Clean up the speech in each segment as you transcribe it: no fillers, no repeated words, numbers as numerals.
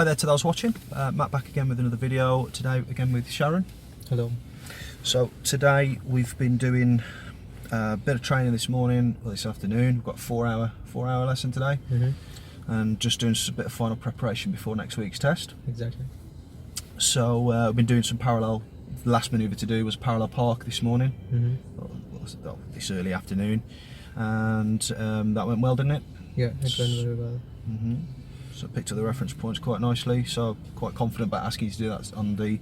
Hi there to those watching, Matt back again with another video, today again with Sharan. Hello. So today we've been doing a bit of training this morning, well this afternoon, we've got a 4 hour lesson today, and just doing a bit of final preparation before next week's test. Exactly. So we've been doing some parallel, the last manoeuvre to do was parallel park this morning, well, this early afternoon, and that went well, didn't it? Yeah, it went very well. So picked up the reference points quite nicely, so quite confident about asking you to do that on the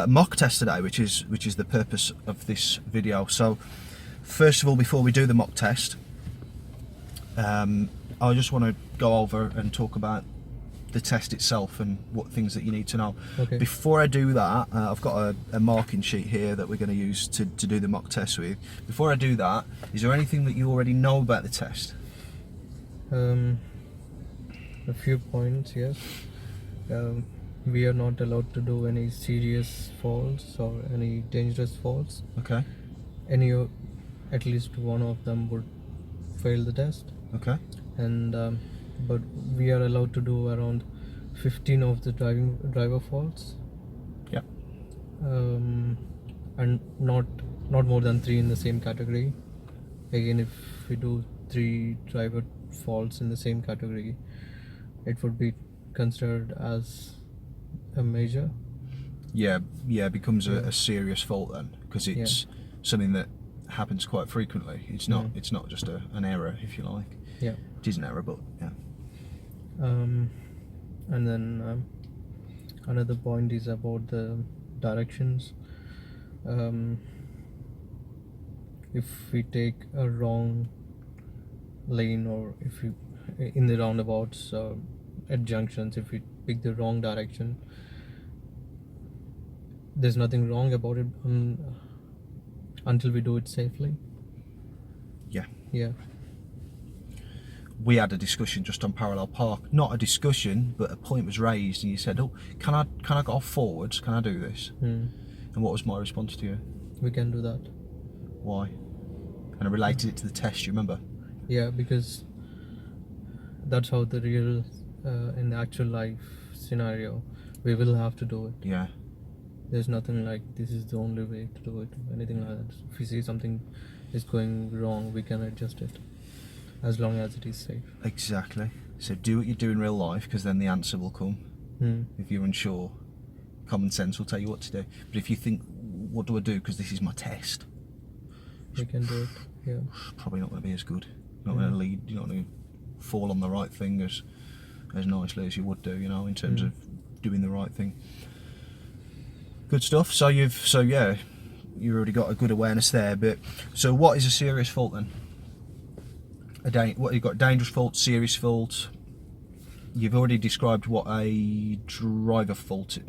mock test today, which is the purpose of this video. So first of all, before we do the mock test, I just want to go over and talk about the test itself and what things that you need to know. Okay. Before I do that, I've got a marking sheet here that we're going to use to do the mock test with. Before I do that, is there anything that you already know about the test? A few points, yes. We are not allowed to do any serious faults or any dangerous faults. Okay. At least one of them would fail the test. Okay. And but we are allowed to do around 15 of the driver faults. Yep. And not more than 3 in the same category. Again, if we do 3 driver faults in the same category, it would be considered as a major. Yeah, it becomes a serious fault then, because it's something that happens quite frequently. It's not just an error, if you like. Yeah. It is an error, but yeah. And then another point is about the directions. If we take a wrong lane, or if we in the roundabouts, at junctions, if we pick the wrong direction, there's nothing wrong about it until we do it safely. Yeah. We had a discussion just on parallel park. Not a discussion, but a point was raised, and you said, "Oh, can I go forwards? Can I do this?" And what was my response to you? We can do that. Why? And I related it to the test. You remember? Yeah, because that's how the real, in the actual life scenario, we will have to do it. Yeah. There's nothing like this is the only way to do it, anything like that. If we see something is going wrong, we can adjust it, as long as it is safe. Exactly. So do what you do in real life, because then the answer will come. If you're unsure, common sense will tell you what to do. But if you think, what do I do, because this is my test, We can do it. Yeah. probably not going to be as good. You're not going to lead. You're not going to fall on the right thing as nicely as you would do, in terms of doing the right thing. Good stuff. So you've already got a good awareness there. But so what is a serious fault then? What you've got: dangerous fault, serious fault. You've already described what a driver fault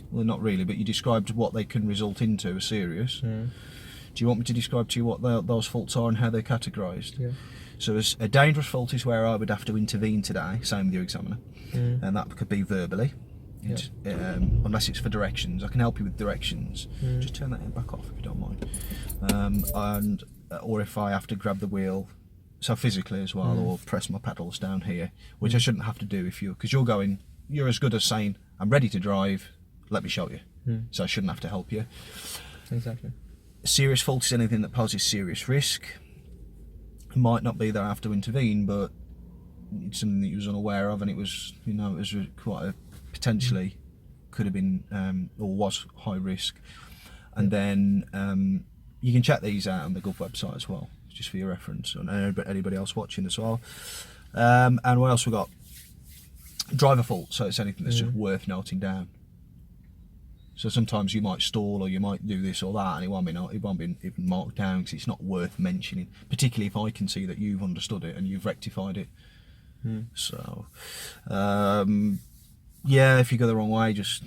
well, not really, but you described what they can result into a serious. Do you want me to describe to you what those faults are and how they're categorised? Yeah. So as a dangerous fault is where I would have to intervene today, same with your examiner, and that could be verbally, unless it's for directions. I can help you with directions. Just turn that back off if you don't mind. Or if I have to grab the wheel, so physically as well, or press my pedals down here, which I shouldn't have to do because you're as good as saying, I'm ready to drive, let me show you. So I shouldn't have to help you. Exactly. Serious fault is anything that poses serious risk. It might not be that I have to intervene, but it's something that you was unaware of, and it was quite a potentially could have been or was high risk. And then you can check these out on the Gov website as well, just for your reference, and anybody else watching as well. And what else we got? Driver fault. So it's anything that's just worth noting down. So sometimes you might stall, or you might do this or that, and it won't be even marked down because it's not worth mentioning. Particularly if I can see that you've understood it and you've rectified it. So, yeah, if you go the wrong way, just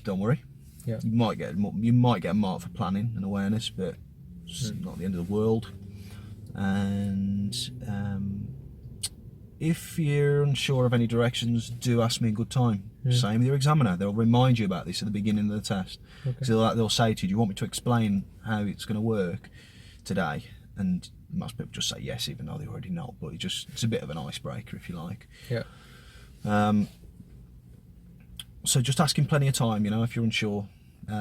don't worry. Yeah. You might get a mark for planning and awareness, but it's not the end of the world. And if you're unsure of any directions, do ask me in good time. Same with your examiner. They'll remind you about this at the beginning of the test. Okay. So they'll say to you, do you want me to explain how it's going to work today? and most people just say yes, even though they already know. But it's a bit of an icebreaker, if you like. Yeah. So just asking plenty of time, you know, if you're unsure.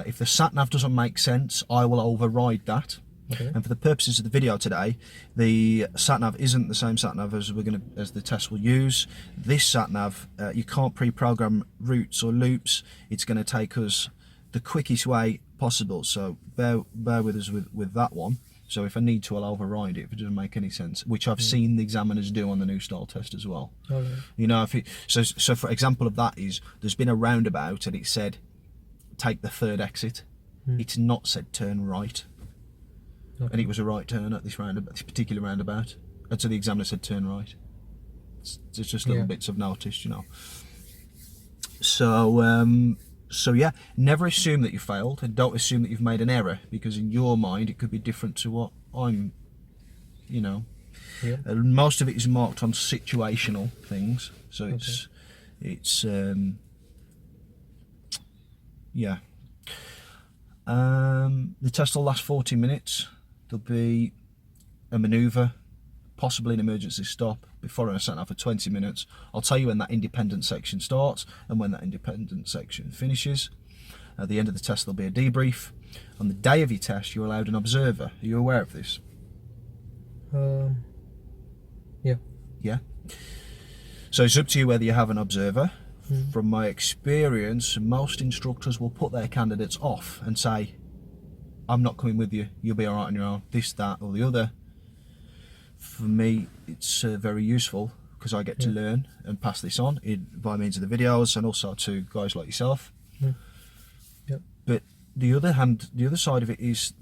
If the sat nav doesn't make sense, I will override that. Okay. And for the purposes of the video today, the sat nav isn't the same sat nav as the test will use. This sat nav, you can't pre-program routes or loops. It's going to take us the quickest way possible. So bear with us with that one. So if I need to, I'll override it if it doesn't make any sense, which I've seen the examiners do on the new style test as well. Okay. You know, so for example of that is, there's been a roundabout and it said take the third exit. It's not said turn right. Okay. And it was a right turn at this particular roundabout, and so the examiner said turn right. It's just little bits I've noticed, you know. So yeah, never assume that you failed, and don't assume that you've made an error, because in your mind it could be different to what I'm, you know. Yeah. Most of it is marked on situational things, so it's yeah. The test will last 40 minutes. There'll be a manoeuvre, possibly an emergency stop, before a sat nav for 20 minutes. I'll tell you when that independent section starts and when that independent section finishes. At the end of the test, there'll be a debrief. On the day of your test, you're allowed an observer. Are you aware of this? Yeah. Yeah. So it's up to you whether you have an observer. From my experience, most instructors will put their candidates off and say, I'm not coming with you, you'll be all right on your own, this, that or the other. For me, it's very useful because I get to learn and pass this on by means of the videos, and also to guys like yourself. Yep. But the other side of it is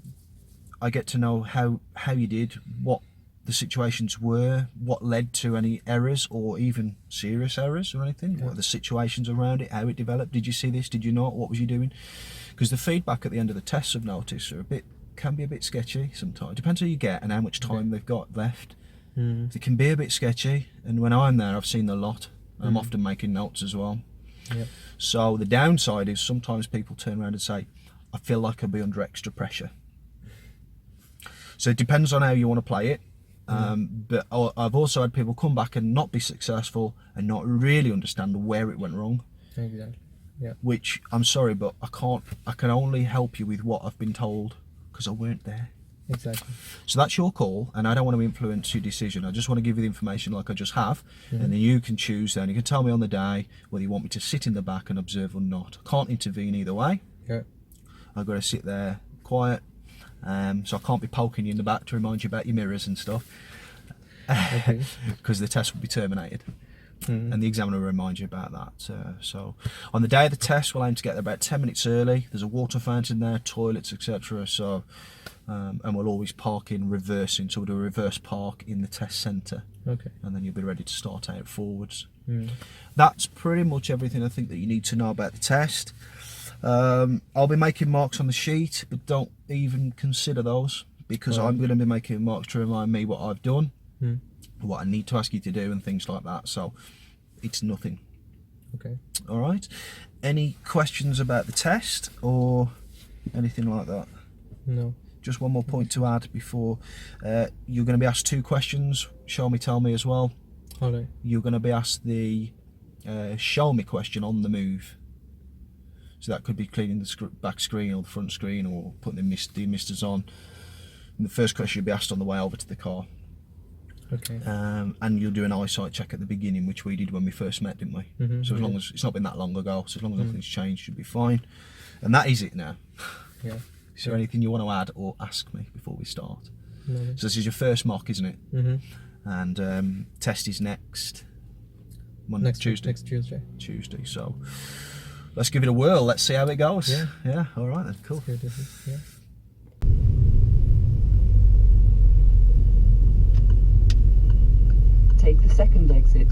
I get to know how you did, what the situations were, what led to any errors or even serious errors or anything, what are the situations around it, how it developed, did you see this, did you not, what was you doing? Because the feedback at the end of the tests I've noticed can be a bit sketchy sometimes. Depends who you get and how much time they've got left. It can be a bit sketchy, and when I'm there I've seen a lot. I'm often making notes as well. Yep. So the downside is sometimes people turn around and say, I feel like I'll be under extra pressure. So it depends on how you want to play it. But I've also had people come back and not be successful and not really understand where it went wrong. Exactly. Yeah. Which, I'm sorry, but I can only help you with what I've been told, because I weren't there. Exactly. So that's your call, and I don't want to influence your decision. I just want to give you the information like I just have, and then you can choose then. You can tell me on the day whether you want me to sit in the back and observe or not. I can't intervene either way. Yeah. I've got to sit there quiet, so I can't be poking you in the back to remind you about your mirrors and stuff, because the test will be terminated. And the examiner will remind you about that. So on the day of the test, we'll aim to get there about 10 minutes early. There's a water fountain there, toilets, etc. So, and we'll always park in reversing, so we'll do a reverse park in the test centre. Okay. And then you'll be ready to start out forwards. That's pretty much everything I think that you need to know about the test. I'll be making marks on the sheet, but don't even consider those, because I'm going to be making marks to remind me what I've done, what I need to ask you to do, and things like that. So it's nothing. Okay. All right. Any questions about the test or anything like that? No. Just one more point to add before you're going to be asked 2 questions. Show me, tell me as well. All right. You're going to be asked the show me question on the move. So that could be cleaning the back screen or the front screen, or putting the misters on. And the first question you'll be asked on the way over to the car. Okay. And you'll do an eyesight check at the beginning, which we did when we first met, didn't we? So as long as it's not been that long ago, so as long as nothing's changed, you'll be fine. And that is it now. Yeah. Is there anything you want to add or ask me before we start? No. So this is your first mock, isn't it? And test is next Monday, Tuesday. Next Tuesday. Tuesday. So let's give it a whirl. Let's see how it goes. Yeah. Yeah. All right then. Cool. Yeah. Take the second exit.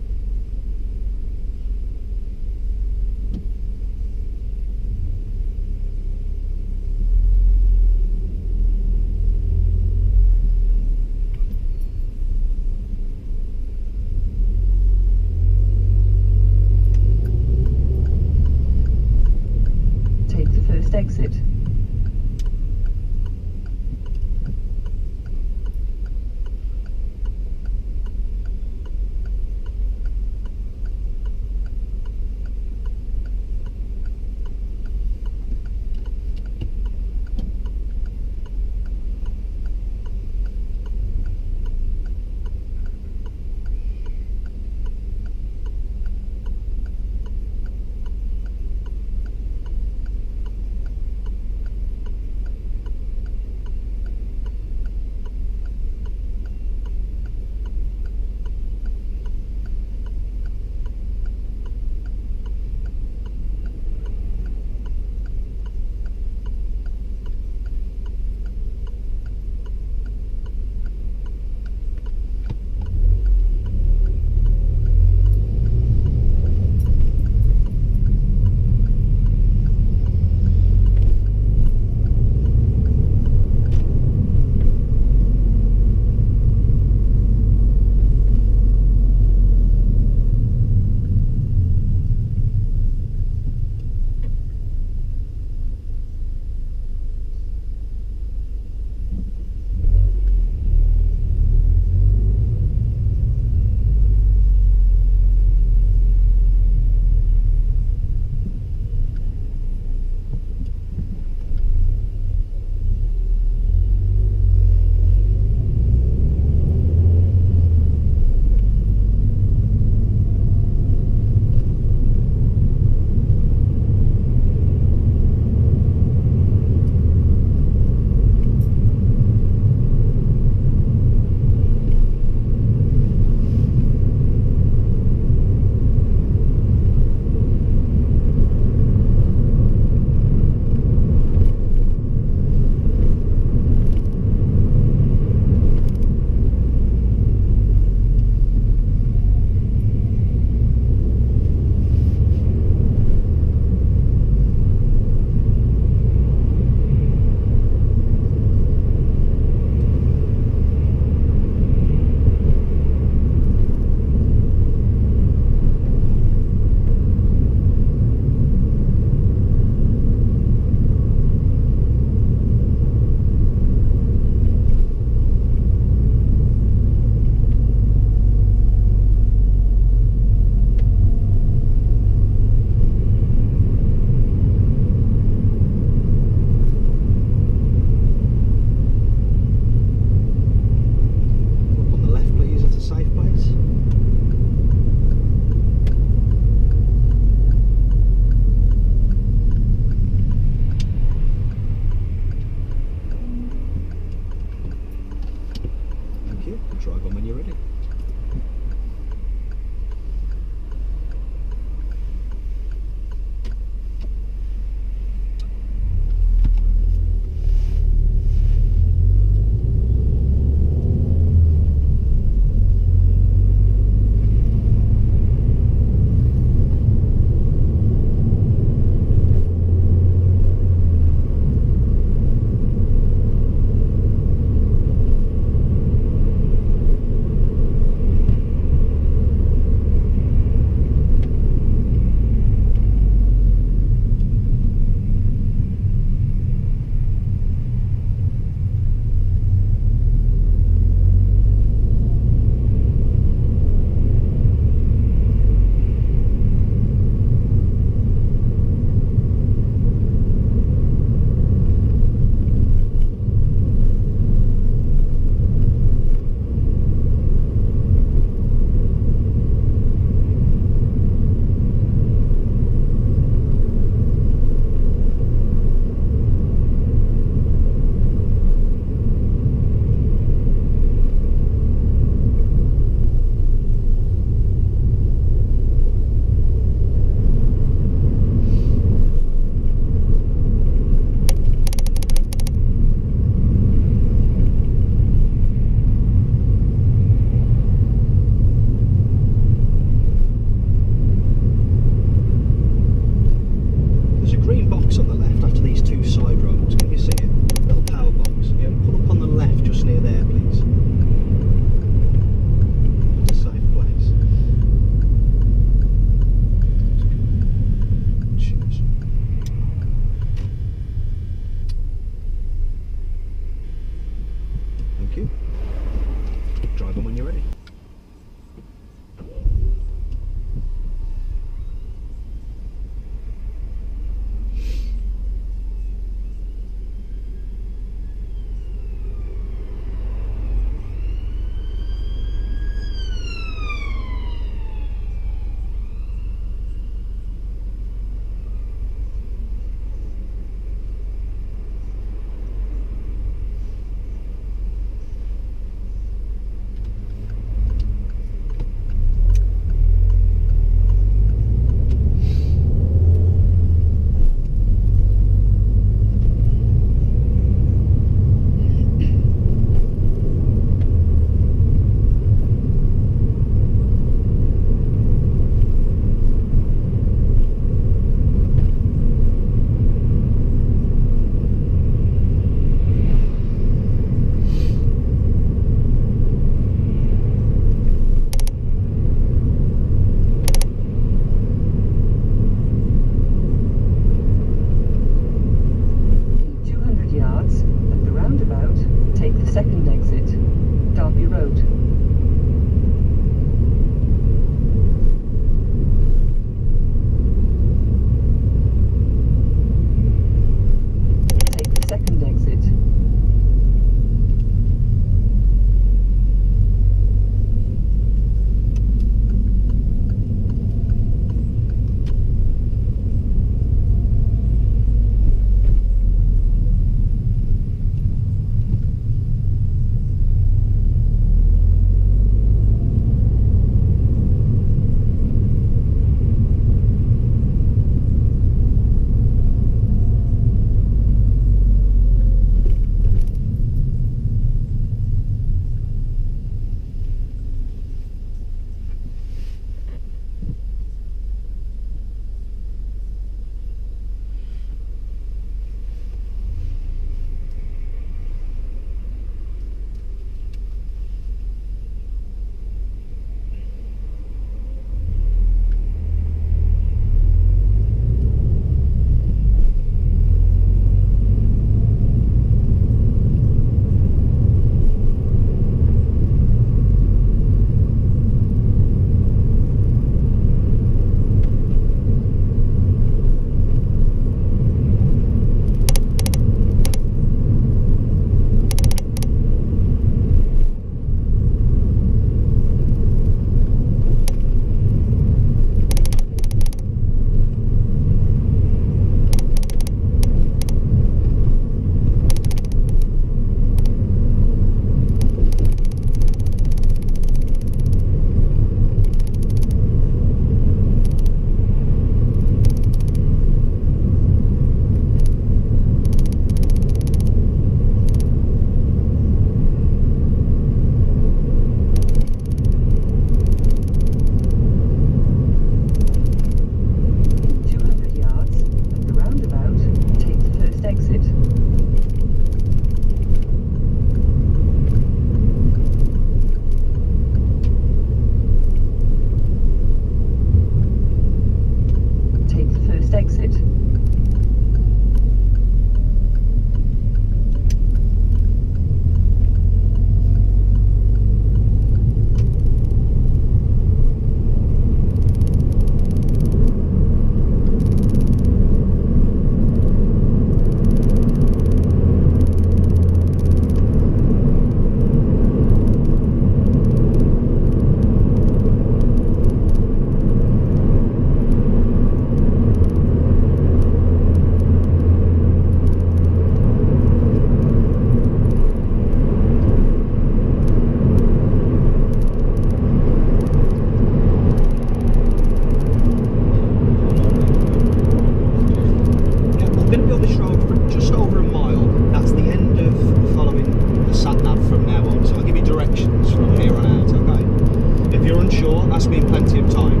plenty of time.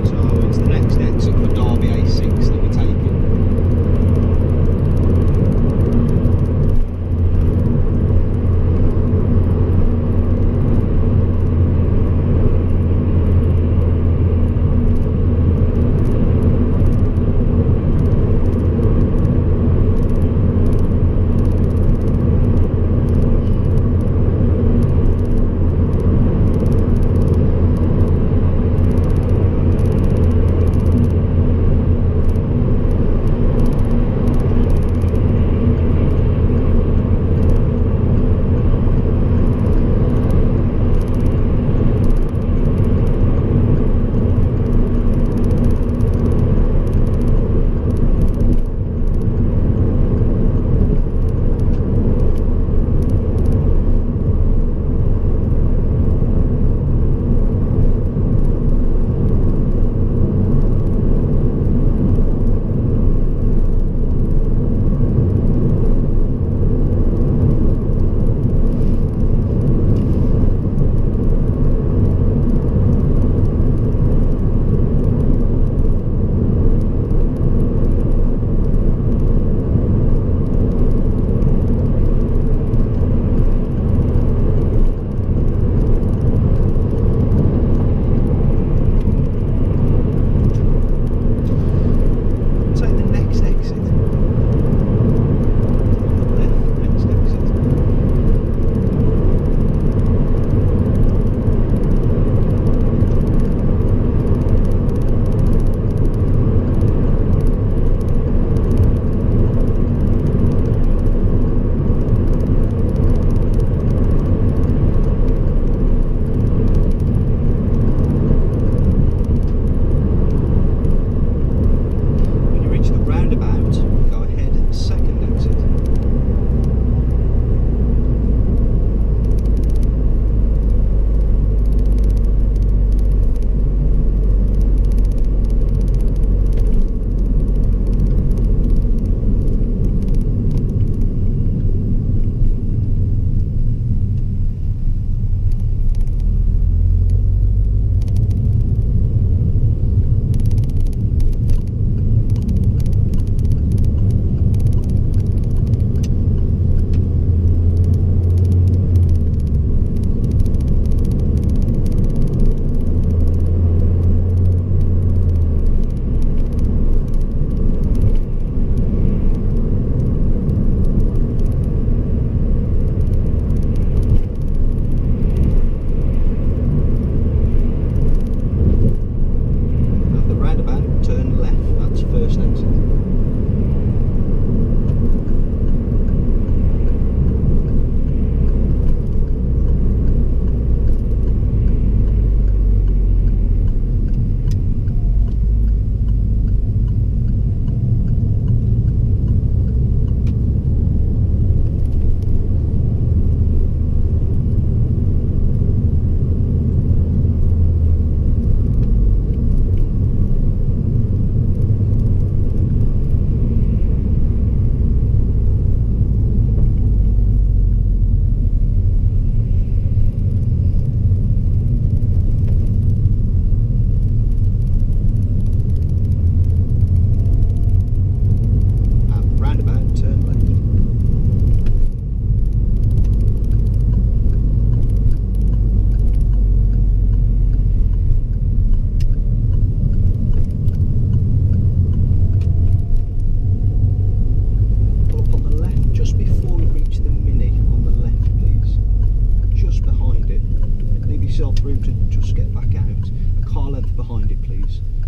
So it's the next exit for Derby A6 that we're taking.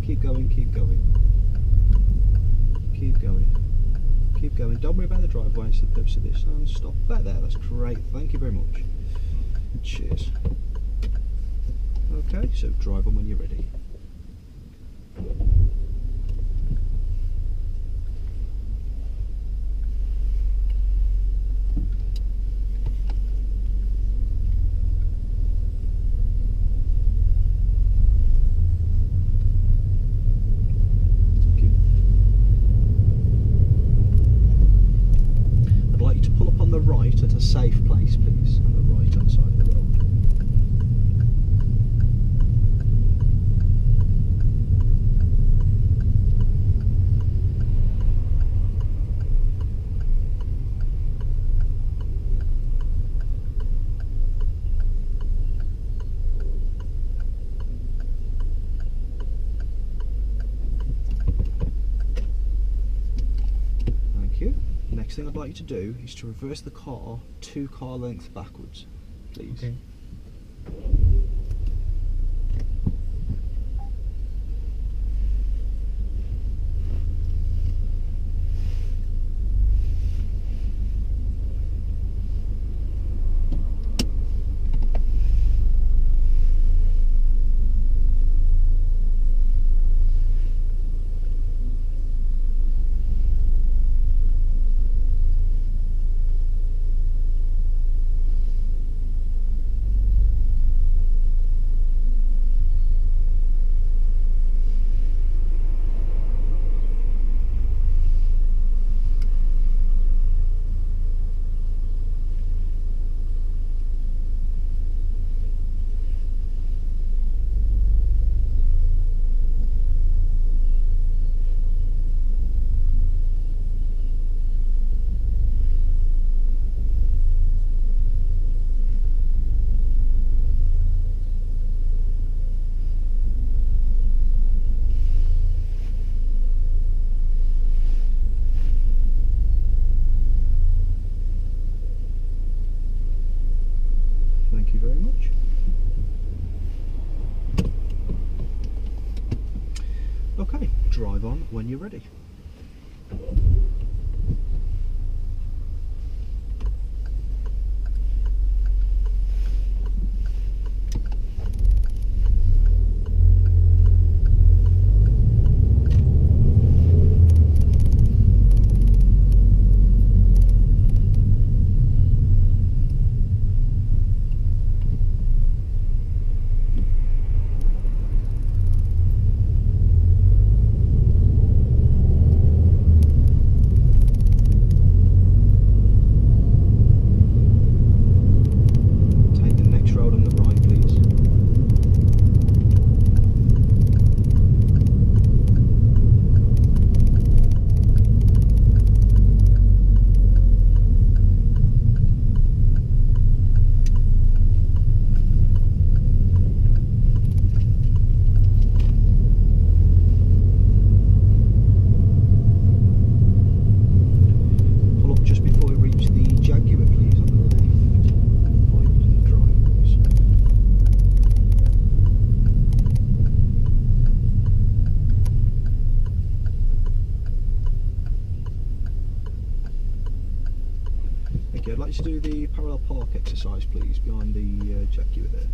Keep going, keep going. Keep going. Keep going. Don't worry about the driveway instead of this. And stop back there. That's great. Thank you very much. Cheers. Okay, so drive on when you're ready. At a safe place, please, on the right hand next thing I'd like you to do is to reverse the car 2 car lengths backwards, please. Okay. Thank you very much. Okay, drive on when you're ready. Okay, I'd like you to do the parallel park exercise, please, behind the Jaguar there.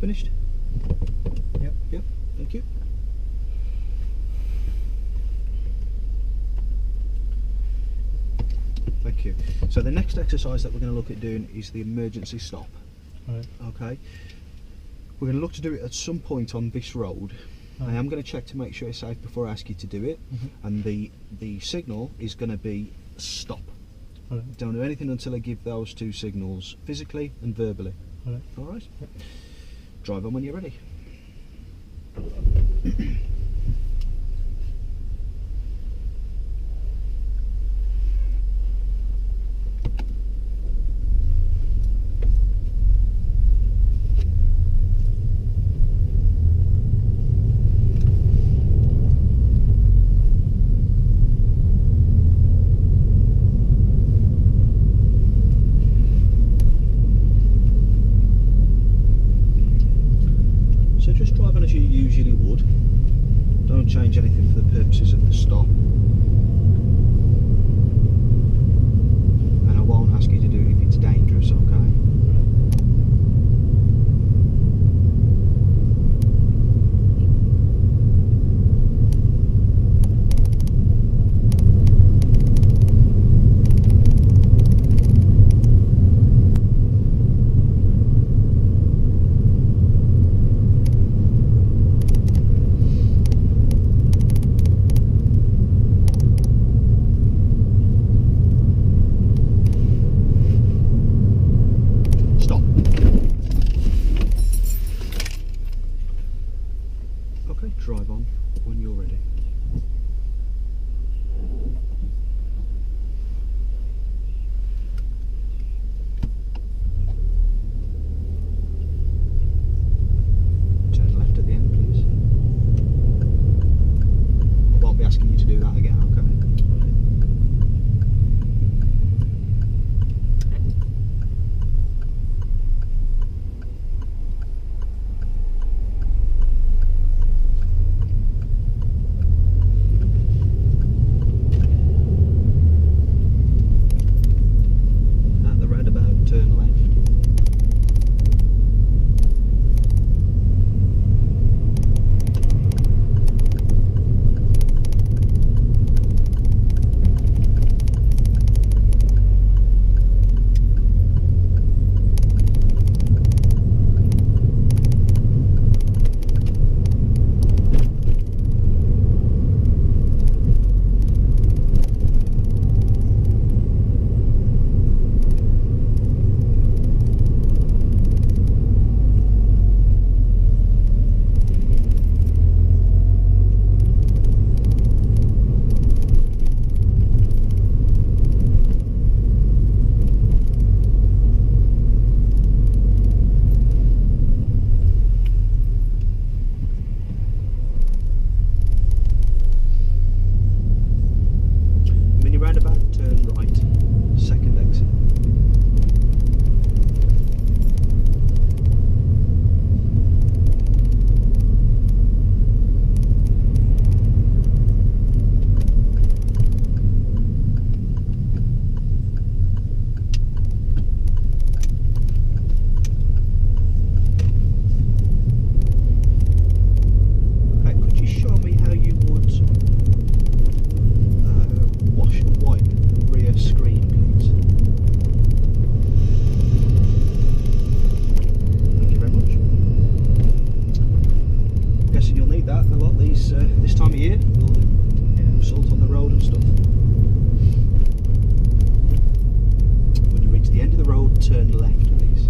finished? Yep. Yep, thank you. Thank you. So the next exercise that we're going to look at doing is the emergency stop. Alright. Okay. We're going to look to do it at some point on this road. Alright. I am going to check to make sure it's safe before I ask you to do it. And the signal is going to be stop. Alright. Don't do anything until I give those two signals, physically and verbally. Alright. Alright? Yep. Drive on when you're ready. So just drive on as you usually would. Don't change anything for the purposes of the stop. And I won't ask you to do it if it's dangerous, okay? Stop. Okay, drive on when you're ready. Turn left at the end, please. I won't be asking you to do that again, okay? At the roundabout, turn left. Mini roundabout, turn right, second exit. Okay, could you show me how you would wash and wipe the rear screen, please? Thank you very much. I'm guessing you'll need that a lot this time of year, with all the salt on the road and stuff. When you reach the end of the road, turn left, please.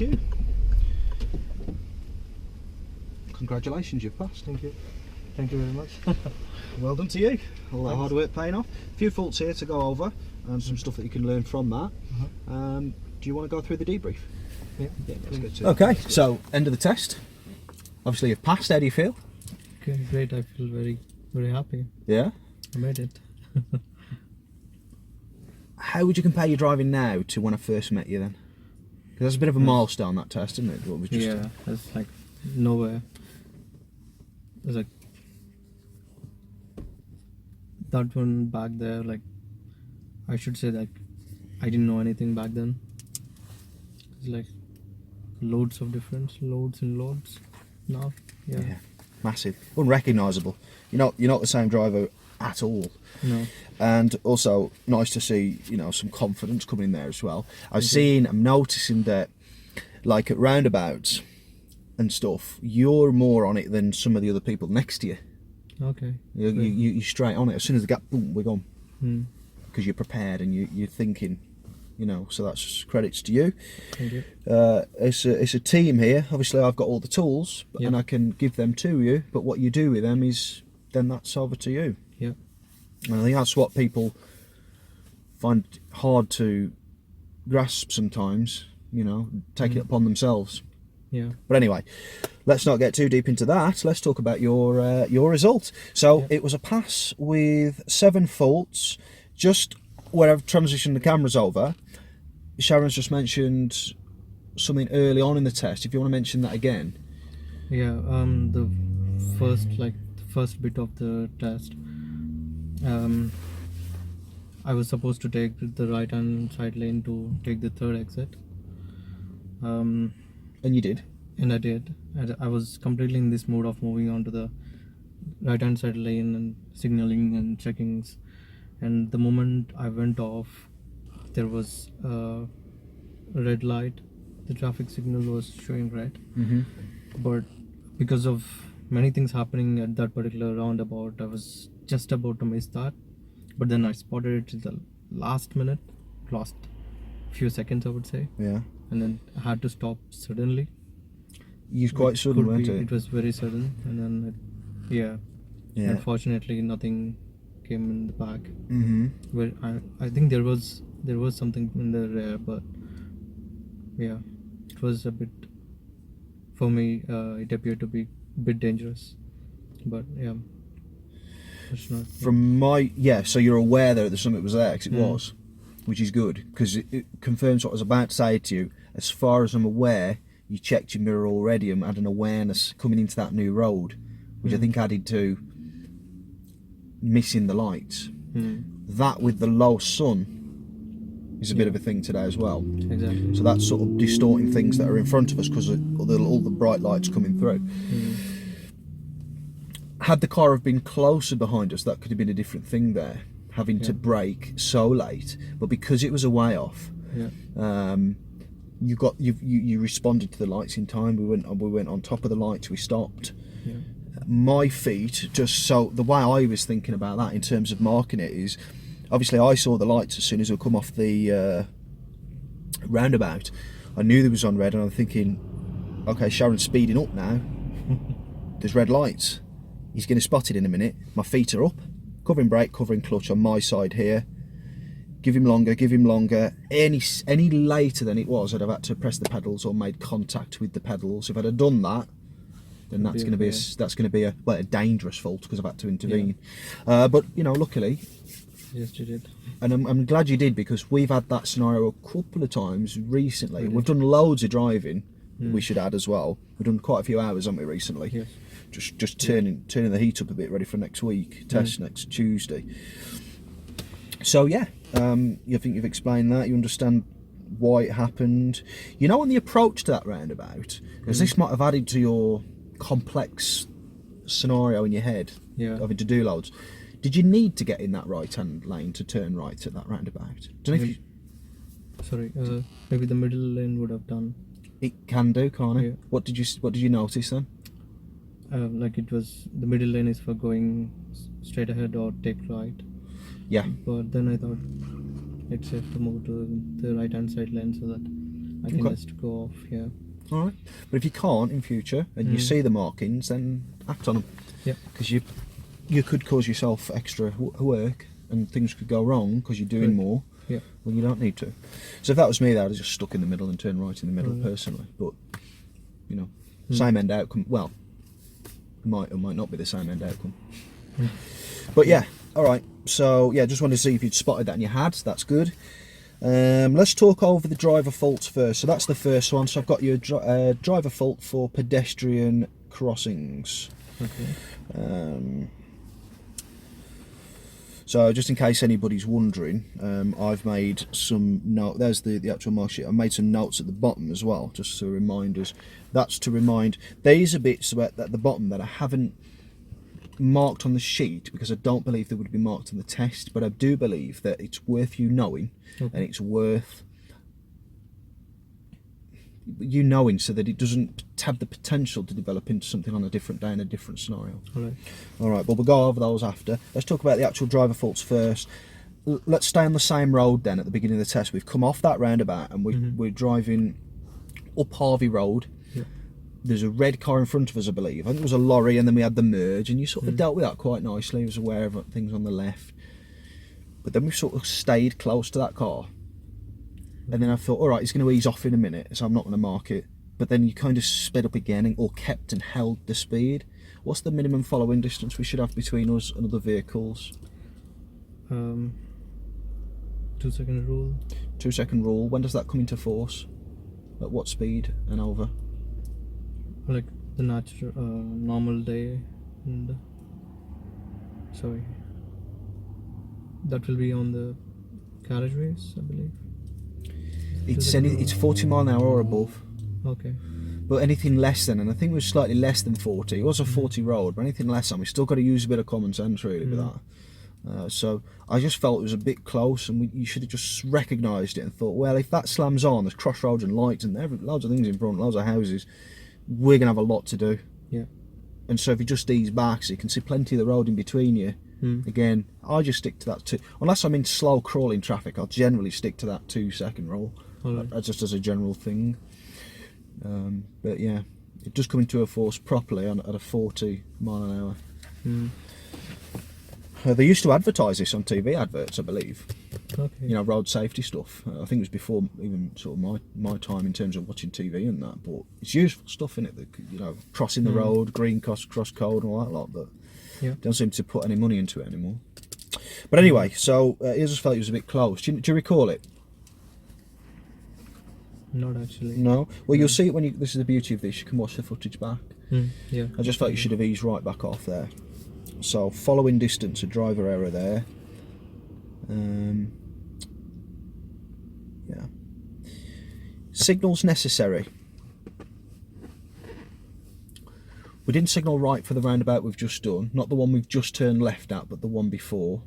you. Congratulations, you've passed. Thank you. Thank you very much. Well done to you. All that hard work paying off. A few faults here to go over and some stuff that you can learn from that. Do you want to go through the debrief? Yeah. Let's go to okay, so end of the test. Obviously you've passed. How do you feel? Okay, great. I feel very, very happy. Yeah? I made it. How would you compare your driving now to when I first met you then? Because that's a bit of a milestone, that test, isn't it? What was just yeah, it's like nowhere. It's like that one back there, like I should say like I didn't know anything back then. It's like loads of difference, loads and loads now. Yeah. Massive. Unrecognisable. You're not the same driver at all. No. And also nice to see, you know, some confidence coming in there as well. I'm noticing that like at roundabouts and stuff, you're more on it than some of the other people next to you. Okay. You're straight on it. As soon as the gap, boom, we're gone. Because Mm. you're prepared and you're thinking, you know, so that's credits to you. Thank you. It's a team here. Obviously I've got all the tools Yep. and I can give them to you, but what you do with them is then that's over to you. Yep. And I think that's what people find hard to grasp sometimes, you know, take it upon themselves. Yeah. But anyway, let's not get too deep into that. Let's talk about your result. So it was a pass with 7 faults. Just where I've transitioned the cameras over, Sharon's just mentioned something early on in the test. If you want to mention that again. Yeah. The first bit of the test, I was supposed to take the right hand side lane to take the third exit. And you did. And I did. I was completely in this mode of moving on to the right hand side lane and signaling and checkings. And the moment I went off, there was a red light. The traffic signal was showing red. But because of many things happening at that particular roundabout, I was just about to miss that. But then I spotted it at the last minute, last few seconds I would say. Yeah. And then I had to stop suddenly. You was quite sudden, weren't it? It was very sudden, and then yeah. Unfortunately, nothing came in the back. Where I think there was something in the rear, but yeah, it was a bit, for me, it appeared to be a bit dangerous. But yeah, it's not. So you're aware that something was there, because it was, which is good, because it confirms what I was about to say to you. As far as I'm aware, you checked your mirror already and had an awareness coming into that new road, which I think added to missing the lights. That with the low sun is a bit of a thing today as well. Exactly. So that's sort of distorting things that are in front of us because of all the bright lights coming through. Had the car have been closer behind us, that could have been a different thing there, having to brake so late. But because it was a way off, you responded to the lights in time. We went on top of the lights. We stopped. My feet, just so the way I was thinking about that in terms of marking it is, obviously I saw the lights as soon as we come off the roundabout. I knew they was on red, and I'm thinking, okay, Sharon's speeding up now. There's red lights. He's going to spot it in a minute. My feet are up, covering brake, covering clutch on my side here. Give him longer, give him longer. Any later than it was, I'd have had to press the pedals or made contact with the pedals. If I'd have done that, then that's going to be a dangerous fault, because I've had to intervene. But you know, luckily, yes, you did. And I'm glad you did, because we've had that scenario a couple of times recently. We've done loads of driving. We should add as well. We've done quite a few hours, haven't we, recently? Yes. Just turning the heat up a bit, ready for next week. Test next Tuesday. So yeah, you think you've explained that. You understand why it happened. You know, on the approach to that roundabout, because this might have added to your complex scenario in your head, having to do loads. Did you need to get in that right-hand lane to turn right at that roundabout? Don't know if you... Sorry, maybe the middle lane would have done. It can do, can't it? Yeah. What did you notice then? Like it was, the middle lane is for going straight ahead or take right. Yeah. But then I thought it's safe to move to the right hand side lane so that I can Okay. just go off here. All right. But if you can't in future and you see the markings, then act on them. Yep. Because you could cause yourself extra work and things could go wrong because you're doing Right. more Yeah. when you don't need to. So if that was me, I'd have just stuck in the middle and turned right in the middle personally. But, you know, same end outcome. Well, it might or might not be the same end outcome. But yeah, all right. So yeah, just wanted to see if you'd spotted that and you had. That's good. Let's talk over the driver faults first. So that's the first one. So I've got your driver fault for pedestrian crossings. Okay. So just in case anybody's wondering, I've made some note. There's the actual mark sheet. I made some notes at the bottom as well, just to remind us. That's to remind. These are bits at the bottom that I haven't marked on the sheet because I don't believe they would be marked on the test, but I do believe that it's worth you knowing, and it's worth you knowing so that it doesn't have the potential to develop into something on a different day in a different scenario. All right, but we'll go over those after. Let's talk about the actual driver faults first. Let's stay on the same road then at the beginning of the test. We've come off that roundabout and we're driving up Harvey Road. There's a red car in front of us, I believe. I think it was a lorry, and then we had the merge, and you sort of dealt with that quite nicely. I was aware of things on the left. But then we sort of stayed close to that car. And then I thought, all right, he's going to ease off in a minute, so I'm not going to mark it. But then you kind of sped up again, or kept and held the speed. What's the minimum following distance we should have between us and other vehicles? 2 second rule. 2 second rule. When does that come into force? At what speed and over? Like the natural normal day, and sorry, that will be on the carriageways, I believe. It's 40 mile an hour or above. Okay. But anything less than, and I think it was slightly less than 40. It was a 40 road, but anything less than, we still got to use a bit of common sense really with that. So I just felt it was a bit close, and you should have just recognised it and thought, well, if that slams on, there's crossroads and lights and loads of things in front, loads of houses, we're going to have a lot to do. Yeah. And so if you just ease back so you can see plenty of the road in between you, again, I just stick to that unless I'm in slow crawling traffic, I'll generally stick to that 2 second rule. Just as a general thing. But yeah, it does come into a force properly at a 40 mile an hour. They used to advertise this on TV adverts, I believe. Okay. You know, road safety stuff. I think it was before even sort of my time in terms of watching TV and that. But it's useful stuff, isn't it? You know, crossing the road, green cross code and all that lot. But don't seem to put any money into it anymore. But anyway, so I just felt it was a bit close. Do you recall it? Not actually. No. Well, you'll see it when you. This is the beauty of this. You can watch the footage back. Yeah. I just felt you should have eased right back off there. So following distance, a driver error there. Yeah. Signals necessary. We didn't signal right for the roundabout we've just done. Not the one we've just turned left at, but the one before.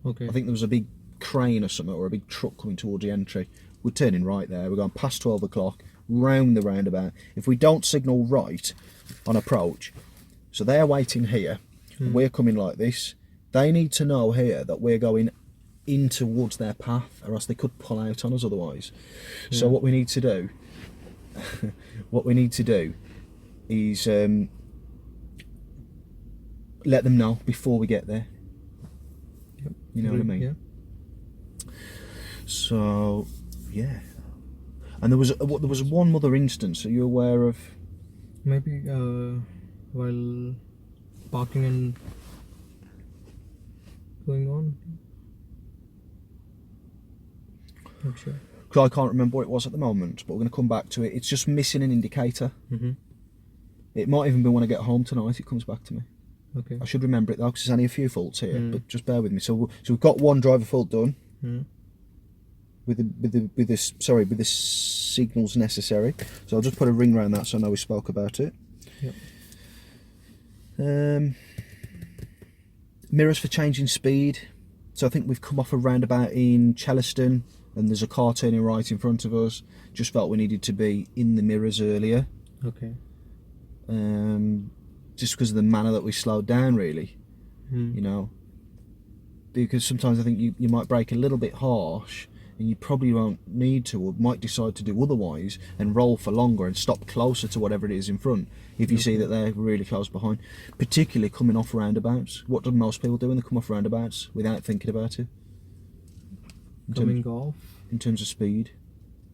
Okay. I think there was a big crane or something, or a big truck coming towards the entry. We're turning right there. We're going past 12 o'clock, round the roundabout. If we don't signal right on approach, so they're waiting here, we're coming like this, they need to know here that we're going in towards their path, or else they could pull out on us otherwise. So what we need to do, is let them know before we get there. You know what I mean? Yeah. So, yeah. And there was one other instance. Are you aware of? Maybe while parking and going on. Not sure. Because I can't remember what it was at the moment, but we're going to come back to it. It's just missing an indicator. It might even be when I get home tonight. It comes back to me. Okay. I should remember it though, because there's only a few faults here. But just bear with me. So we've got one driver fault done. With the signals necessary. So I'll just put a ring around that so I know we spoke about it. Yep. Mirrors for changing speed. So I think we've come off a roundabout in Chellaston and there's a car turning right in front of us. Just felt we needed to be in the mirrors earlier. Okay. Just because of the manner that we slowed down, really. You know, because sometimes I think you might brake a little bit harsh and you probably won't need to, or might decide to do otherwise, and roll for longer and stop closer to whatever it is in front if you see that they're really close behind, particularly coming off roundabouts. What do most people do when they come off roundabouts without thinking about it? In terms of speed?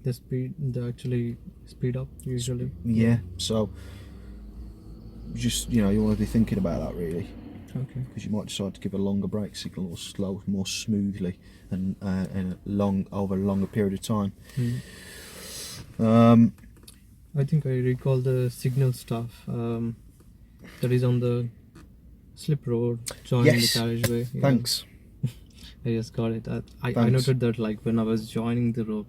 They actually speed up usually. Yeah, so just, you want to be thinking about that really. Okay. Because you might decide to give a longer brake signal or slow more smoothly and over a longer period of time. I think I recall the signal stuff that is on the slip road joining the carriageway. Yeah. Thanks. I just got it. I noted that like when I was joining the road.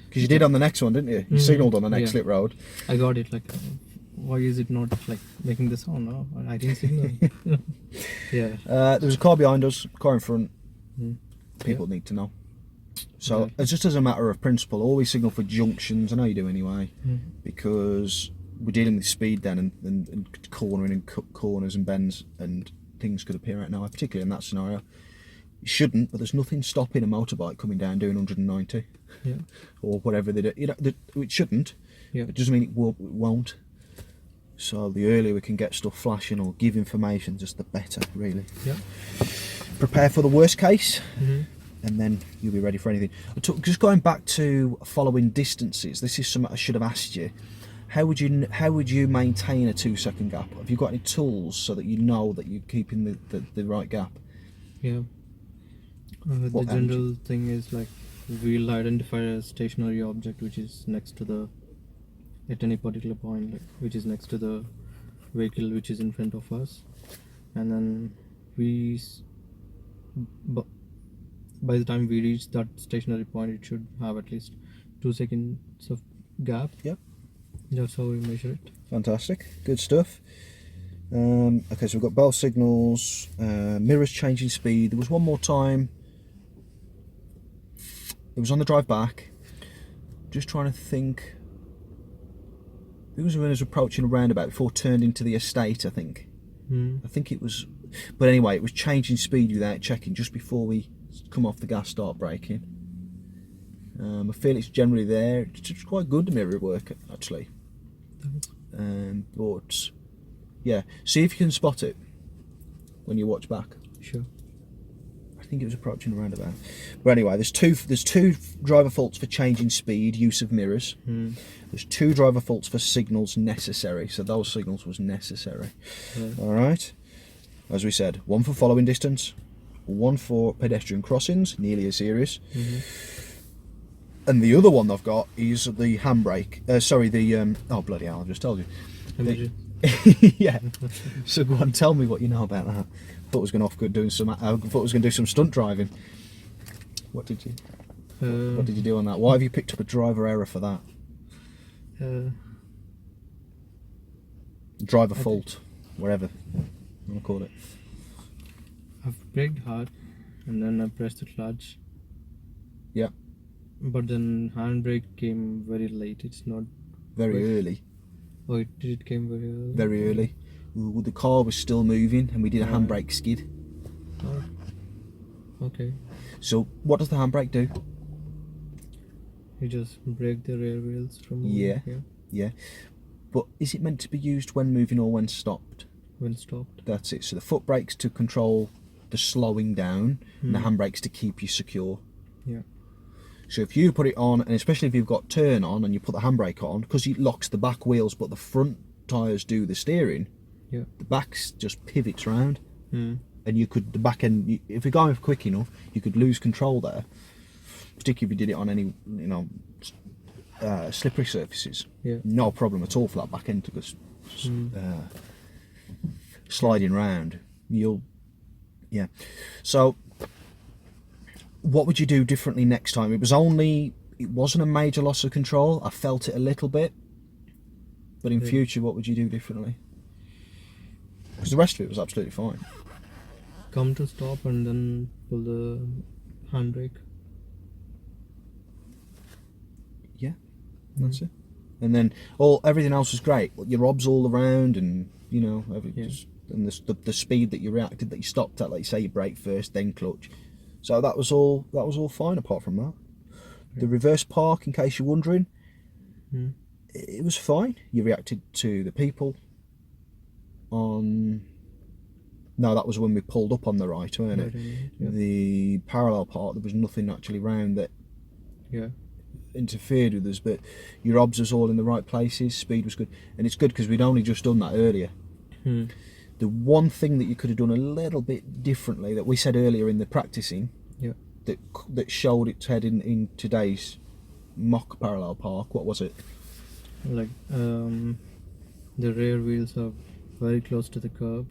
Because you did on the next one, didn't you? You signalled on the next slip road. I got it. Like, why is it not like making the sound? No, I didn't signal. Yeah. There was a car behind us, car in front. People need to know. So it's just as a matter of principle, always signal for junctions. I know you do anyway, because we're dealing with speed then and cornering and cut corners and bends, and things could appear out now, particularly in that scenario. You shouldn't, but there's nothing stopping a motorbike coming down doing 190 or whatever they do. It shouldn't. It doesn't mean it won't. So the earlier we can get stuff flashing or give information, just the better, really. Prepare for the worst case, and then you'll be ready for anything. Just going back to following distances, this is something I should have asked you. How would you maintain a 2-second gap? Have you got any tools so that you know that you're keeping the right gap? The general thing is like we'll identify a stationary object which is next to at any particular point, like which is next to the vehicle which is in front of us, and then by the time we reach that stationary point, it should have at least 2 seconds of gap. That's how we measure it. Fantastic, good stuff. Okay, so we've got bell signals, mirrors changing speed. There was one more time. It was on the drive back. Just trying to think. It was when I was approaching a roundabout before it turned into the estate, I think. I think it was. But anyway, it was changing speed without checking just before we come off the gas, start braking. I feel it's generally there. It's quite good, the mirror work, actually. But yeah, see if you can spot it when you watch back. Sure. I think it was approaching a roundabout. But anyway, there's two driver faults for changing speed, use of mirrors. There's 2 driver faults for signals necessary. So those signals was necessary. All right. As we said, 1 for following distance, 1 for pedestrian crossings, nearly as serious. And the other one I've got is the handbrake. Oh bloody hell! I've just told you. Yeah. So go on, tell me what you know about that. I thought I was going to do some stunt driving. What did you do on that? Why have you picked up a driver error for that? Driver fault, whatever you want to call it. I've braked hard, and then I pressed the clutch. Yeah. But then handbrake came very late. It's not very early. Oh, it came very early. Very early. The car was still moving, and we did a handbrake skid. Oh. Okay. So what does the handbrake do? You just brake the rear wheels from moving. Yeah. But is it meant to be used when moving or when stopped? When stopped. That's it. So the foot brakes to control the slowing down, and the handbrakes to keep you secure. Yeah. So if you put it on, and especially if you've got turn on and you put the handbrake on, because it locks the back wheels but the front tyres do the steering, the back just pivots round, and you could, the back end, if you're going quick enough, you could lose control there, particularly if you did it on any, slippery surfaces. No problem at all for that back end to go sliding round. So what would you do differently next time? It wasn't a major loss of control. I felt it a little bit, but in future, what would you do differently? Because the rest of it was absolutely fine. Come to stop and then pull the handbrake. Yeah, that's it. And then everything else was great. Your obs all around, and and the speed that you reacted, that you stopped at, like you say, you brake first, then clutch. So that was all fine apart from that. The reverse park, in case you're wondering, Mm. it was fine. You reacted to the people on... No, that was when we pulled up on the right, weren't it? Yeah. The parallel park, there was nothing actually round that Yeah. interfered with us, but your obs was all in the right places, speed was good, and it's good because we'd only just done that earlier. Mm. The one thing that you could have done a little bit differently that we said earlier in the practicing, Yeah. that showed its head in today's mock parallel park, what was it? Like the rear wheels are very close to the curb,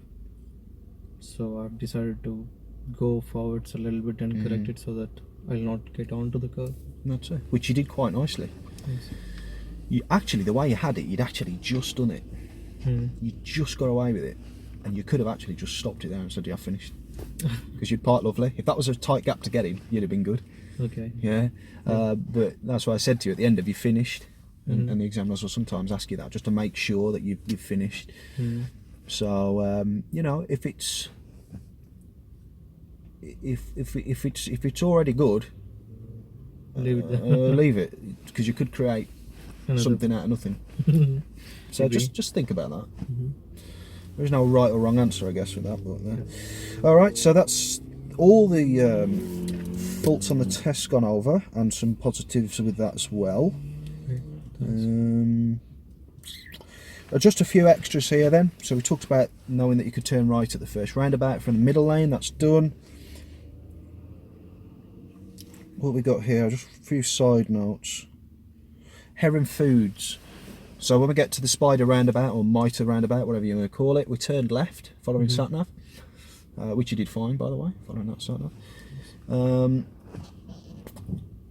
so I've decided to go forwards a little bit and correct it so that I'll not get onto the curb. That's it. Which you did quite nicely. Yes. You actually, the way you had it, you'd actually just done it. Mm. You just got away with it, and you could have actually just stopped it there and said, "Yeah, I've finished," because you'd parked lovely. If that was a tight gap to get in, you'd have been good. Okay. Yeah. But that's why I said to you at the end, have you finished? And the examiners will sometimes ask you that just to make sure that you've finished. Mm. So you know, if it's already good, Leave it there. leave it, because you could create Another- something out of nothing. So Agree. just think about that. Mm-hmm. There's no right or wrong answer, I guess, with that. But all right, so that's all the faults on the test gone over, and some positives with that as well. Okay. Thanks. Just a few extras here then. So we talked about knowing that you could turn right at the first roundabout from the middle lane. That's done. What we got here? Just a few side notes. Heron Foods. So when we get to the Spider roundabout, or Mitre roundabout, whatever you want to call it, we turned left following sat-nav, which you did fine, by the way, following that sat-nav.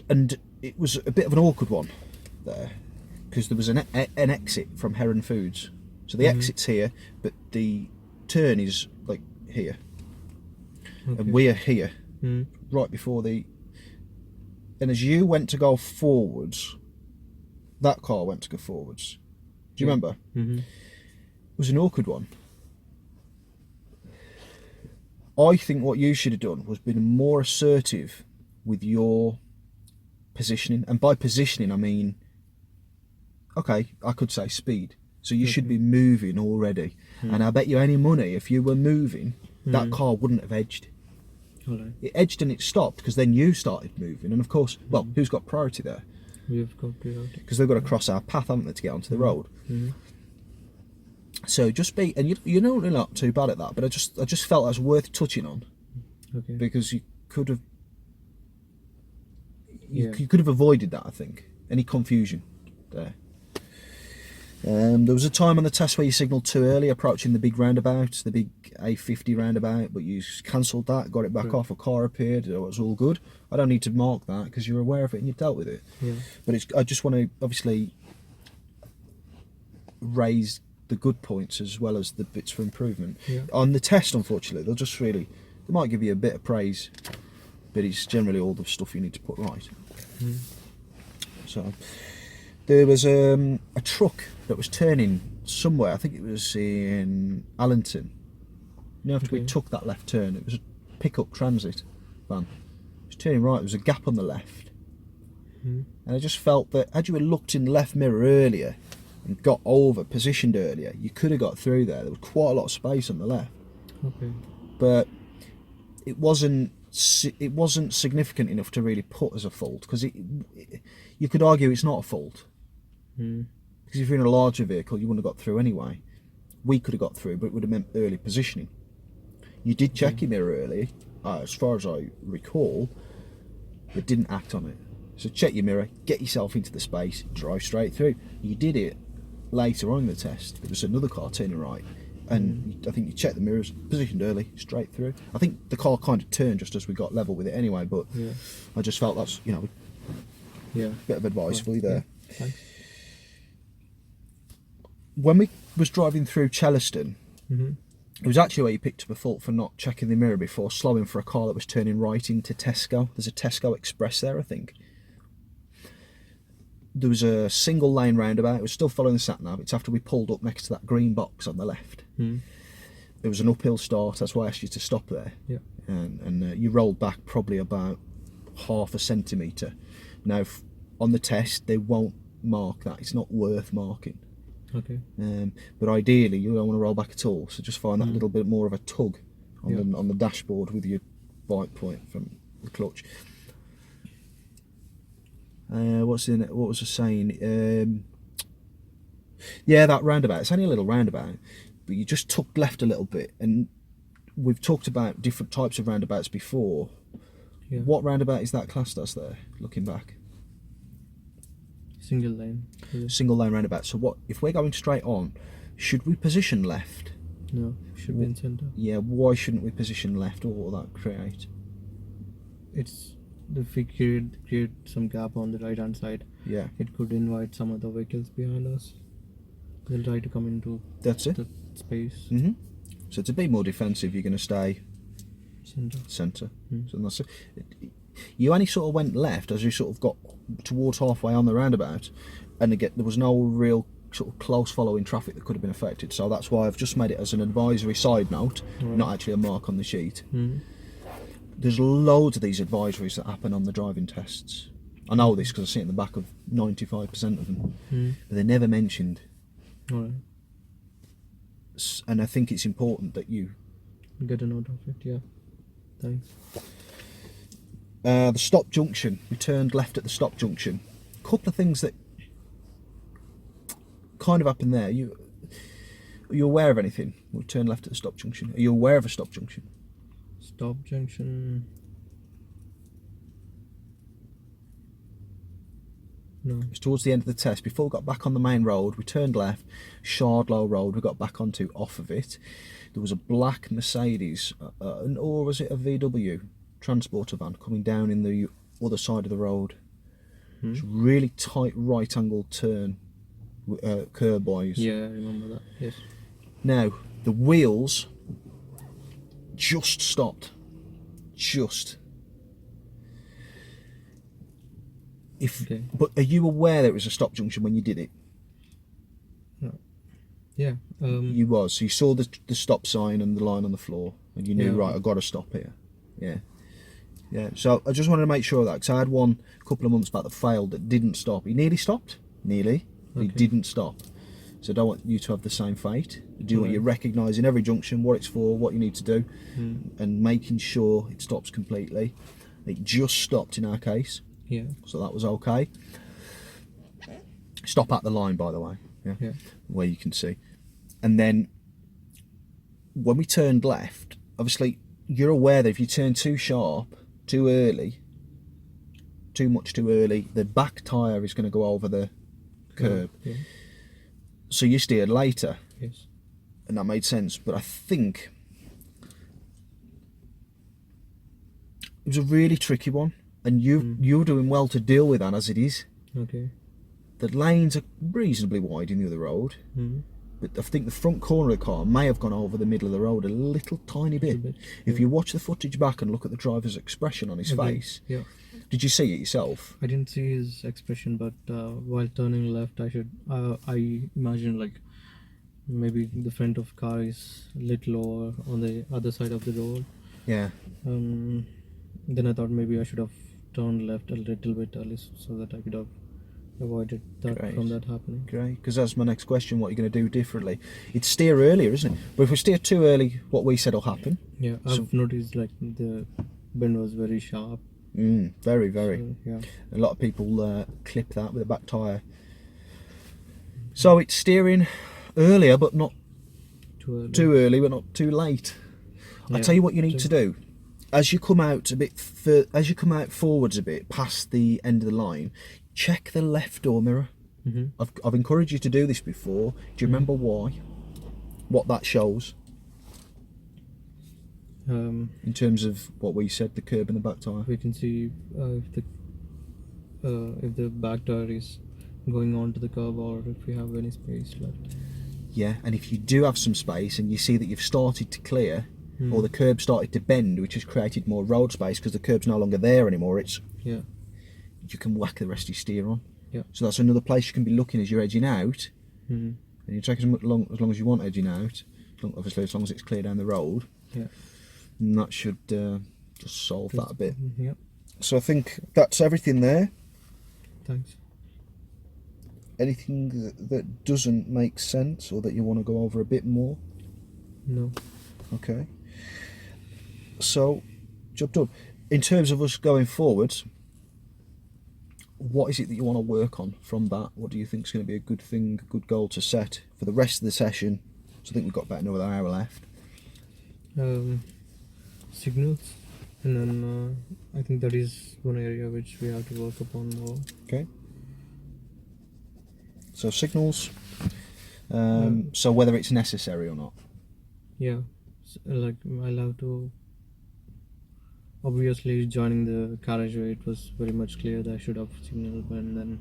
And it was a bit of an awkward one there, because there was an exit from Heron Foods. So the exit's here, but the turn is like here. Okay. And we're here, Mm. right before the... And as you went to go forwards, that car went to go forwards. Do you remember? Mm-hmm. It was an awkward one. I think what you should have done was been more assertive with your positioning. And by positioning, I mean, okay, I could say speed. So you should be moving already. And I bet you any money, if you were moving, that car wouldn't have edged. All right. It edged and it stopped because then you started moving. And of course, well, who's got priority there? We've got priority. Because they've got to cross our path, haven't they, to get onto the road. Mm-hmm. So just be, and you're not too bad at that, but I just felt that was worth touching on, Okay. because you could have, Yeah. you could have avoided that, I think, any confusion there. There was a time on the test where you signalled too early, approaching the big roundabout, the big A50 roundabout, but you cancelled that, got it back off, a car appeared, it was all good. I don't need to mark that because you're aware of it and you've dealt with it. Yeah. But I just want to obviously raise the good points as well as the bits for improvement. Yeah. On the test, unfortunately, they might give you a bit of praise, but it's generally all the stuff you need to put right. Mm. So there was a truck that was turning somewhere. I think it was in Allington. You know, after we Okay. took that left turn, it was a pickup transit van. It was turning right. There was a gap on the left, Mm. and I just felt that had you looked in the left mirror earlier and got positioned earlier, you could have got through there. There was quite a lot of space on the left, Okay. but it wasn't significant enough to really put as a fault, because you could argue it's not a fault, Mm. because if you're in a larger vehicle you wouldn't have got through anyway. We could have got through, but it would have meant early positioning. You did check your mirror early, as far as I recall, but didn't act on it. So check your mirror, get yourself into the space, drive straight through. You did it later on in the test. There was another car turning right, and I think you checked the mirrors, positioned early, straight through. I think the car kind of turned just as we got level with it anyway, but Yeah. I just felt that's, a Yeah. bit of advice for you there. Yeah. Thanks. When we was driving through Chellaston, Mm-hmm. it was actually where you picked up a fault for not checking the mirror before slowing for a car that was turning right into Tesco. There's a Tesco Express there, I think. There was a single lane roundabout. It was still following the sat-nav. It's after we pulled up next to that green box on the left. Mm. There was an uphill start. That's why I asked you to stop there. Yeah. And you rolled back probably about half a centimetre. Now, on the test, they won't mark that. It's not worth marking. Okay. But ideally, you don't want to roll back at all. So just find that little bit more of a tug on the dashboard with your bike point from the clutch. What was I saying? Yeah, that roundabout. It's only a little roundabout, but you just tucked left a little bit. And we've talked about different types of roundabouts before. Yeah. What roundabout is that classed as there, looking back? Single lane. Single lane roundabout. So what if we're going straight on? Should we position left? No, should be in center. Yeah. Why shouldn't we position left? What will that create? It's if we create some gap on the right hand side. Yeah. It could invite some other vehicles behind us. They'll try to come into That's it. the space. So to be more defensive, you're going to stay Center. So that's it. You only sort of went left as you sort of got towards halfway on the roundabout, and again there was no real sort of close following traffic that could have been affected. So that's why I've just made it as an advisory side note, not actually a mark on the sheet. There's loads of these advisories that happen on the driving tests. I know this because I see it in the back of 95% of them, but they're never mentioned. Alright. And I think it's important that you Get a note of it, yeah. Thanks. The stop junction. We turned left at the stop junction. A couple of things that kind of happened there. Are you aware of anything? We turned left at the stop junction. Are you aware of a stop junction? Stop junction. No. It was towards the end of the test. Before we got back on the main road, we turned left. Shardlow Road, we got back onto off of it. There was a black Mercedes, or was it a VW transporter van coming down in the other side of the road. It's a really tight right angle turn, curb wise. Yeah, I remember that. Yes. Now the wheels just stopped. Okay. But are you aware there was a stop junction when you did it? No. Yeah. You was. So you saw the stop sign and the line on the floor, and you knew, right, I've got to stop here. Yeah. So I just wanted to make sure of that, because I had one a couple of months back that failed, that didn't stop. He nearly stopped, but he didn't stop. So I don't want you to have the same fate. I do want you recognising every junction, what it's for, what you need to do, and making sure it stops completely. It just stopped in our case. Yeah. So that was okay. Stop at the line, by the way. Yeah. Where you can see. And then when we turned left, obviously you're aware that if you turn too sharp, too early, too early, the back tyre is going to go over the curb. Yeah. So you steered later. Yes. And that made sense. But I think it was a really tricky one. And you're doing well to deal with that as it is. Okay. The lanes are reasonably wide in the other road, but I think the front corner of the car may have gone over the middle of the road a little tiny bit. If you watch the footage back and look at the driver's expression on his face, did you see it yourself? I didn't see his expression, but while turning left, I imagine like maybe the front of car is a little lower on the other side of the road. Yeah. Then I thought maybe I should have turned left a little bit early so that I could have avoided that from that happening. Great, because that's my next question. What are you going to do differently? It's steer earlier, isn't it? But if we steer too early, what we said will happen. Yeah, I've noticed like the bend was very sharp. Very, very. So, yeah. A lot of people clip that with a back tyre. So it's steering earlier, but not too early, but not too late. I tell you what you need to do. As you come out forwards a bit past the end of the line, check the left door mirror. I've encouraged you to do this before. Do you remember why? What that shows? In terms of what we said, the curb and the back tyre. We can see if the back tyre is going on to the curb or if we have any space left. Yeah, and if you do have some space and you see that you've started to clear, or the curb started to bend, which has created more road space because the curb's no longer there anymore, you can whack the rest of your steer on. So that's another place you can be looking as you're edging out, and you take as long as you want edging out, obviously as long as it's clear down the road. And that should just solve that a bit. So I think that's everything there. Thanks. Anything that doesn't make sense or that you want to go over a bit more? No. Okay. So, job done. In terms of us going forwards, what is it that you want to work on from that? What do you think is going to be a good thing, a good goal to set for the rest of the session? So I think we've got about another hour left. Signals, and then I think that is one area which we have to work upon more. Okay. So signals. So whether it's necessary or not. Yeah, like I'll have to. Obviously, joining the carriageway, it was very much clear that I should have signal, and then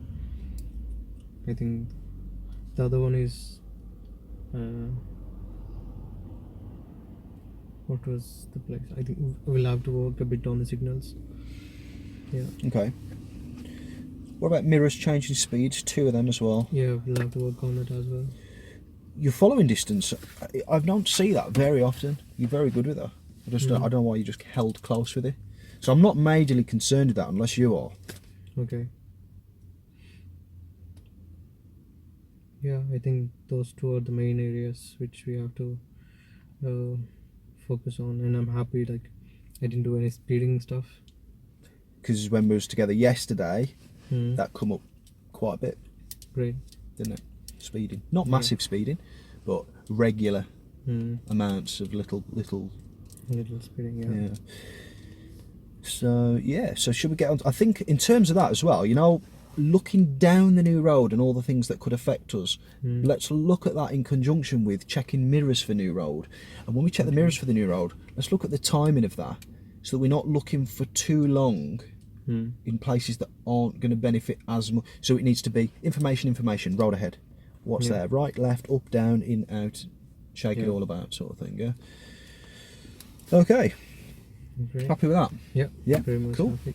I think the other one is what was the place? I think we'll have to work a bit on the signals. Yeah. Okay. What about mirrors changing speeds? 2 of them as well. Yeah, we'll have to work on that as well. Your following distance, I don't see that very often. You're very good with that. I don't know why you just held close with it. So I'm not majorly concerned with that unless you are. Okay. Yeah, I think those two are the main areas which we have to focus on, and I'm happy like I didn't do any speeding stuff. Because when we was together yesterday, that come up quite a bit. Great. Didn't it? Speeding. Not massive speeding, but regular amounts of little speeding, yeah. So should we get on? I think in terms of that as well, you know, looking down the new road and all the things that could affect us, let's look at that in conjunction with checking mirrors for new road. And when we check the mirrors for the new road, let's look at the timing of that so that we're not looking for too long in places that aren't going to benefit as much. So it needs to be information, road ahead. What's there? Right, left, up, down, in, out, shake it all about sort of thing, yeah? Okay. Great. Happy with that? Yeah. Yeah, Very much cool. happy.